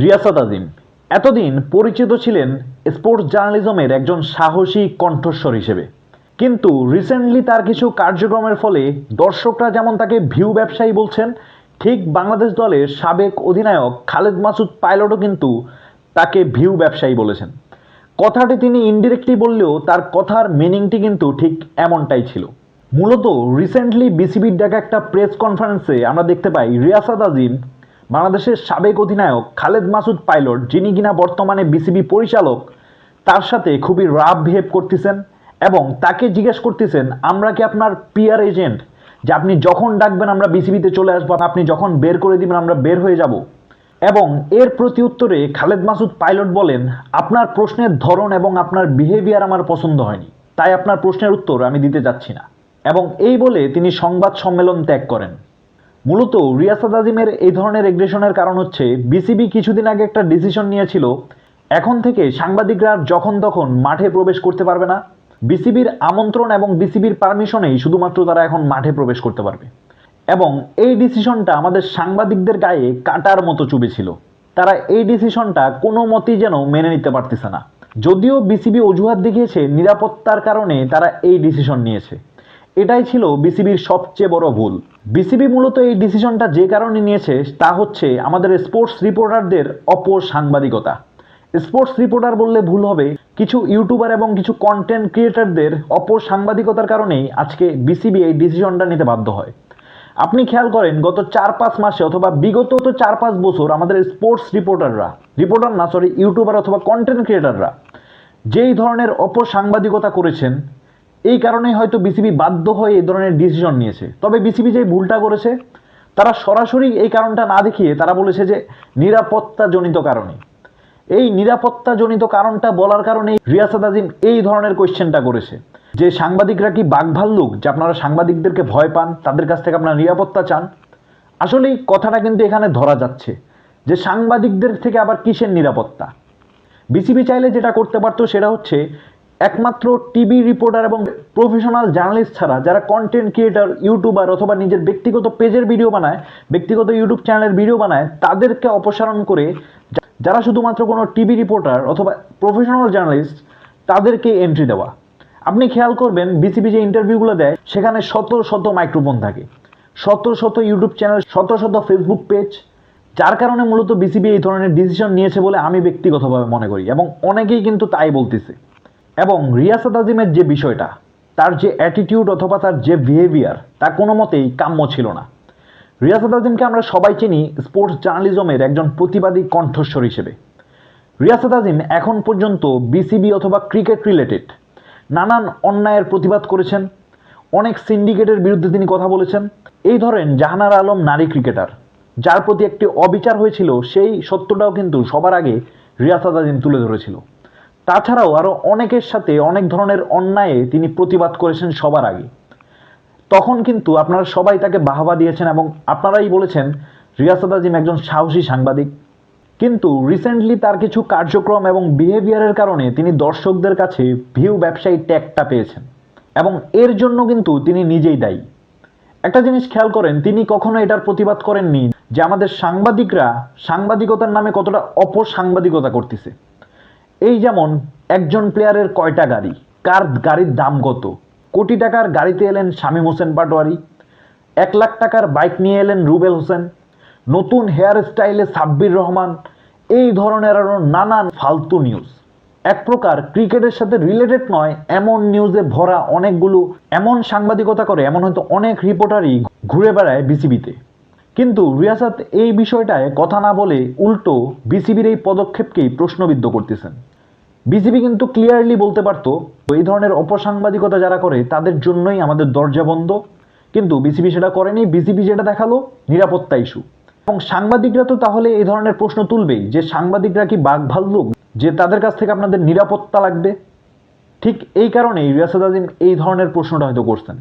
রিয়াসাত আজিম এতদিন পরিচিত ছিলেন স্পোর্টস জার্নালিজমের একজন সাহসী কণ্ঠস্বর হিসেবে, কিন্তু রিসেন্টলি তার কিছু কার্যক্রমের ফলে দর্শকরা যেমন তাকে ভিউ ব্যবসায়ী বলছেন, ঠিক বাংলাদেশ দলের সাবেক অধিনায়ক খালেদ মাসুদ পাইলটও কিন্তু তাকে ভিউ ব্যবসায়ী বলেছেন। কথাটি তিনি ইনডিরেক্টলি বললেও তার কথার মিনিংটি কিন্তু ঠিক এমনটাই ছিল। মূলত রিসেন্টলি বিসিবির ডাকা একটা প্রেস কনফারেন্সে আমরা দেখতে পাই রিয়াসাত আজিম বাংলাদেশের সাবেক অধিনায়ক খালেদ মাসুদ পাইলট, যিনি কিনা বর্তমানে বিসিবি পরিচালক, তার সাথে খুবই রাফ বিহেভ করতেছেন এবং তাকে জিজ্ঞেস করতেছেন, আমরা কি আপনার পিআর এজেন্ট, যে আপনি যখন ডাকবেন আমরা বিসিবিতে চলে আসবো, আপনি যখন বের করে দিবেন আমরা বের হয়ে যাব। এবং এর প্রতি উত্তরে খালেদ মাসুদ পাইলট বলেন, আপনার প্রশ্নের ধরন এবং আপনার বিহেভিয়ার আমার পছন্দ হয়নি, তাই আপনার প্রশ্নের উত্তর আমি দিতে যাচ্ছি না। এবং এই বলে তিনি সংবাদ সম্মেলন ত্যাগ করেন। মূলত রিয়াসাত আজিমের এই ধরনের এগ্রেশনের কারণ হচ্ছে বিসিবি কিছুদিন আগে একটা ডিসিশন নিয়েছিল, এখন থেকে সাংবাদিকরা যখন তখন মাঠে প্রবেশ করতে পারবে না, বিসিবির আমন্ত্রণ এবং বিসিবির পারমিশনেই শুধুমাত্র তারা এখন মাঠে প্রবেশ করতে পারবে। এবং এই ডিসিশনটা আমাদের সাংবাদিকদের গায়ে কাটার মতো চুবেছিল। তারা এই ডিসিশনটা কোনো মতেই যেন মেনে নিতে পারতেছে না। যদিও বিসিবি অজুহাত দেখিয়েছে নিরাপত্তার কারণে তারা এই ডিসিশন নিয়েছে, এটাই ছিল বিসিবির সবচেয়ে বড় ভুল। বিসিবি মূলত এই ডিসিশনটা যে কারণে নিয়েছে তা হচ্ছে আমাদের স্পোর্টস রিপোর্টারদের অপসাংবাদিকতা। স্পোর্টস রিপোর্টার বললে ভুল হবে, কিছু ইউটিউবার এবং কিছু কন্টেন্ট ক্রিয়েটারদের অপসাংবাদিকতার কারণেই আজকে বিসিবি এই ডিসিশনটা নিতে বাধ্য হয়। আপনি খেয়াল করেন গত 4-5 মাসে অথবা বিগত 4-5 বছর আমাদের স্পোর্টস ইউটিউবার অথবা কন্টেন্ট ক্রিয়েটাররা যেই ধরনের অপসাংবাদিকতা করেছেন, এই কারণেই হয়তো বিসিবি বাধ্য হয়ে এই ধরনের ডিসিশন নিয়েছে। তবে বিসিবি যে ভুলটা করেছে, তারা সরাসরি এই কারণটা না দেখিয়ে তারা বলেছে যে নিরাপত্তাজনিত কারণে। এই নিরাপত্তাজনিত কারণটা বলার কারণেই রিয়াসাত আজিম এই ধরনের কোয়েশ্চেনটা করেছে যে সাংবাদিকরা কি বাঘভাল্লুক, যে আপনারা সাংবাদিকদেরকে ভয় পান, তাদের কাছ থেকে আপনারা নিরাপত্তা চান। আসলেই কথাটা কিন্তু এখানে ধরা যাচ্ছে যে সাংবাদিকদের থেকে আবার কিসের নিরাপত্তা। বিসিবি চাইলে যেটা করতে পারতো সেটা হচ্ছে একমাত্র টিভি রিপোর্টার এবং প্রফেশনাল জার্নালিস্ট ছাড়া যারা কন্টেন্ট ক্রিয়েটার, ইউটিউবার অথবা নিজের ব্যক্তিগত পেজের ভিডিও বানায়, ব্যক্তিগত ইউটিউব চ্যানেলের ভিডিও বানায়, তাদেরকে অপসারণ করে যারা শুধুমাত্র কোনো টিভি রিপোর্টার অথবা প্রফেশনাল জার্নালিস্ট, তাদেরকে এন্ট্রি দেওয়া। আপনি খেয়াল করবেন বিসিবি যে ইন্টারভিউগুলো দেয় সেখানে শত শত মাইক্রোফোন থাকে, শত শত ইউটিউব চ্যানেল, শত শত ফেসবুক পেজ, যার কারণে মূলত বিসিবি এই ধরনের ডিসিশন নিয়েছে বলে আমি ব্যক্তিগতভাবে মনে করি এবং অনেকেই কিন্তু তাই বলতেছে। এবং রিয়াসাত আজিমের যে বিষয়টা, তার যে অ্যাটিটিউড অথবা তার যে বিহেভিয়ার, তা কোনো মতেই কাম্য ছিল না। রিয়াসাত আজিমকে আমরা সবাই চিনি স্পোর্টস জার্নালিজমের একজন প্রতিবাদী কণ্ঠস্বর হিসেবে। রিয়াসাত আজিম এখন পর্যন্ত বিসিবি অথবা ক্রিকেট রিলেটেড নানান অন্যায়ের প্রতিবাদ করেছেন, অনেক সিন্ডিকেটের বিরুদ্ধে তিনি কথা বলেছেন। এই ধরেন জাহানারা আলম নারী ক্রিকেটার, যার প্রতি একটি অবিচার হয়েছিল, সেই সত্যটাও কিন্তু সবার আগে রিয়াসাত আজিম তুলে ধরেছিল। তাছাড়াও আরও অনেকের সাথে অনেক ধরনের অন্যায়ে তিনি প্রতিবাদ করেছেন সবার আগে। তখন কিন্তু আপনারা সবাই তাকে বাহবা দিয়েছেন এবং আপনারাই বলেছেন রিয়াসাত আজিম একজন সাহসী সাংবাদিক। কিন্তু রিসেন্টলি তার কিছু কার্যক্রম এবং বিহেভিয়ারের কারণে তিনি দর্শকদের কাছে ভিউ ব্যবসায়ী ট্যাগটা পেয়েছেন এবং এর জন্য কিন্তু তিনি নিজেই দায়ী। একটা জিনিস খেয়াল করেন, তিনি কখনো এটার প্রতিবাদ করেননি যে আমাদের সাংবাদিকরা সাংবাদিকতার নামে কতটা অপসাংবাদিকতা করতেছে। এই যেমন একজন প্লেয়ারের কয়টা গাড়ি, কার গাড়ির দাম কত, কোটি টাকার গাড়িতে এলেন শামীম হোসেন পাটোয়ারি, 1 লাখ টাকার বাইক নিয়ে এলেন রুবেল হোসেন, নতুন হেয়ার স্টাইলে সাব্বির রহমান, এই ধরনের আরও নানান ফালতু নিউজ। এক প্রকার ক্রিকেটের সাথে রিলেটেড নয় এমন নিউজে ভরা অনেকগুলো এমন সাংবাদিকতা করে, এমন হয়তো অনেক রিপোর্টারই ঘুরে বেড়ায় বিসিবিতে। কিন্তু রিয়াসাত এই বিষয়টায় কথা না বলে উল্টো বিসিবির এই পদক্ষেপকেই প্রশ্নবিদ্ধ করতেছেন। বিসিবি কিন্তু ক্লিয়ারলি বলতে পারতো এই ধরনের অপসাংবাদিকতা যারা করে তাদের জন্যই আমাদের দরজা বন্ধ, কিন্তু বিসিবি সেটা করেনি। বিসিবি যেটা দেখালো নিরাপত্তা ইস্যু। এবং সাংবাদিকরা তো তাহলে এই ধরনের প্রশ্ন তুলবেই যে সাংবাদিকরা কি বাঘভাল্লুক, যে তাদের কাছ থেকে আপনাদের নিরাপত্তা লাগবে। ঠিক এই কারণেই রিয়াসাত আজিম এই ধরনের প্রশ্নটা হয়তো করছেন।